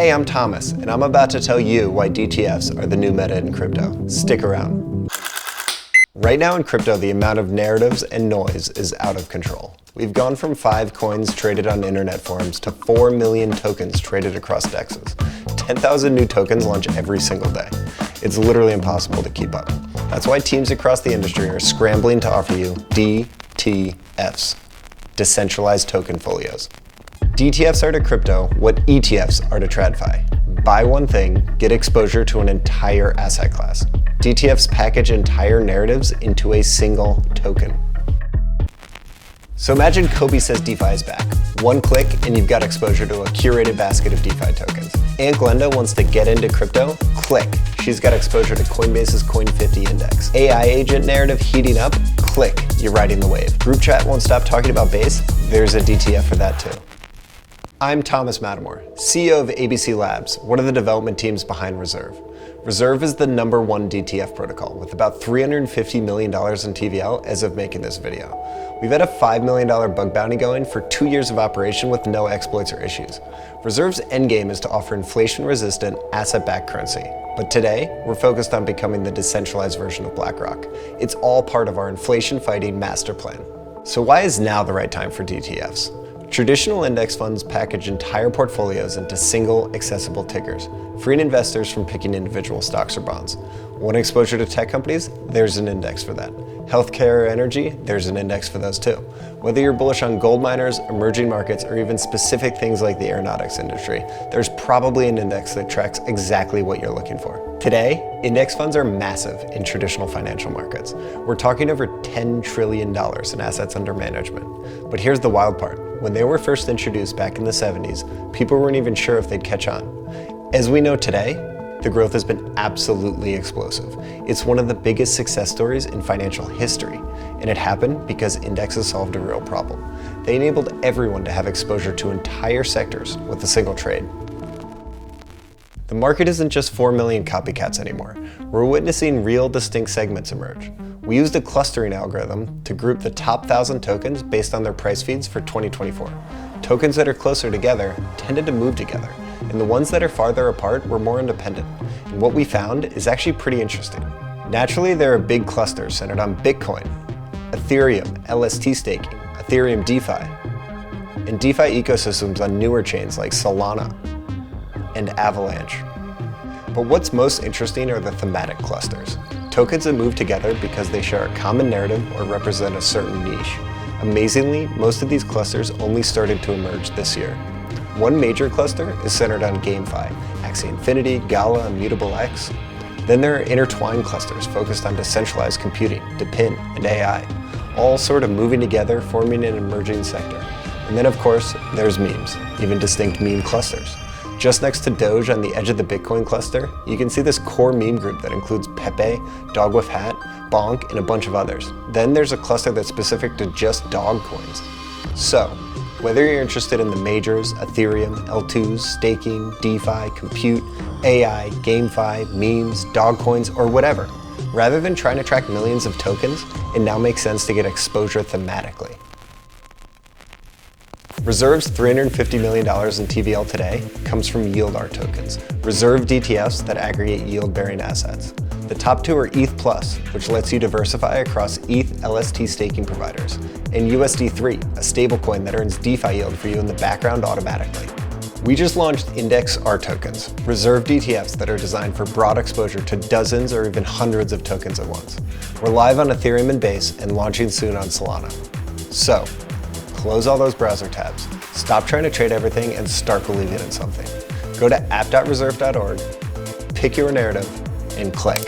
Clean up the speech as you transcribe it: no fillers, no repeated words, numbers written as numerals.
Hey, I'm Thomas, and I'm about to tell you why DTFs are the new meta in crypto. Stick around. Right now in crypto, the amount of narratives and noise is out of control. We've gone from 5 coins traded on internet forums to 4 million tokens traded across dexes. 10,000 new tokens launch every single day. It's literally impossible to keep up. That's why teams across the industry are scrambling to offer you DTFs, Decentralized Token Folios. DTFs are to crypto what ETFs are to TradFi. Buy one thing, get exposure to an entire asset class. DTFs package entire narratives into a single token. So imagine Kobe says DeFi is back. One click and you've got exposure to a curated basket of DeFi tokens. Aunt Glenda wants to get into crypto? Click. She's got exposure to Coinbase's Coin50 index. AI agent narrative heating up? Click. You're riding the wave. Group chat won't stop talking about Base? There's a DTF for that too. I'm Thomas Matamore, CEO of ABC Labs, one of the development teams behind Reserve. Reserve is the #1 DTF protocol with about $350 million in TVL as of making this video. We've had a $5 million bug bounty going for 2 years of operation with no exploits or issues. Reserve's endgame is to offer inflation-resistant, asset-backed currency. But today, we're focused on becoming the decentralized version of BlackRock. It's all part of our inflation-fighting master plan. So why is now the right time for DTFs? Traditional index funds package entire portfolios into single, accessible tickers, freeing investors from picking individual stocks or bonds. Want exposure to tech companies? There's an index for that. Healthcare or energy? There's an index for those too. Whether you're bullish on gold miners, emerging markets, or even specific things like the aeronautics industry, there's probably an index that tracks exactly what you're looking for. Today, index funds are massive in traditional financial markets. We're talking over $10 trillion in assets under management. But here's the wild part. When they were first introduced back in the 70s, people weren't even sure if they'd catch on. As we know today, the growth has been absolutely explosive. It's one of the biggest success stories in financial history, and it happened because indexes solved a real problem. They enabled everyone to have exposure to entire sectors with a single trade. The market isn't just 4 million copycats anymore. We're witnessing real distinct segments emerge. We used a clustering algorithm to group the top 1,000 tokens based on their price feeds for 2024. Tokens that are closer together tended to move together, and the ones that are farther apart were more independent. And what we found is actually pretty interesting. Naturally, there are big clusters centered on Bitcoin, Ethereum, LST staking, Ethereum DeFi, and DeFi ecosystems on newer chains like Solana and Avalanche. But what's most interesting are the thematic clusters. Tokens that move together because they share a common narrative or represent a certain niche. Amazingly, most of these clusters only started to emerge this year. One major cluster is centered on GameFi, Axie Infinity, Gala, Immutable X. Then there are intertwined clusters focused on decentralized computing, DePIN, and AI, all sort of moving together, forming an emerging sector. And then of course, there's memes, even distinct meme clusters. Just next to Doge on the edge of the Bitcoin cluster, you can see this core meme group that includes Pepe, Dog with Hat, Bonk, and a bunch of others. Then there's a cluster that's specific to just dog coins. So, whether you're interested in the majors, Ethereum, L2s, staking, DeFi, compute, AI, GameFi, memes, dog coins, or whatever, rather than trying to track millions of tokens, it now makes sense to get exposure thematically. Reserve's $350 million in TVL today comes from YieldR tokens, Reserve DTFs that aggregate yield-bearing assets. The top 2 are ETH Plus, which lets you diversify across ETH LST staking providers, and USD3, a stablecoin that earns DeFi yield for you in the background automatically. We just launched IndexR tokens, Reserve DTFs that are designed for broad exposure to dozens or even hundreds of tokens at once. We're live on Ethereum and Base and launching soon on Solana. So, close all those browser tabs, stop trying to trade everything, and start believing in something. Go to app.reserve.org, pick your narrative, and click.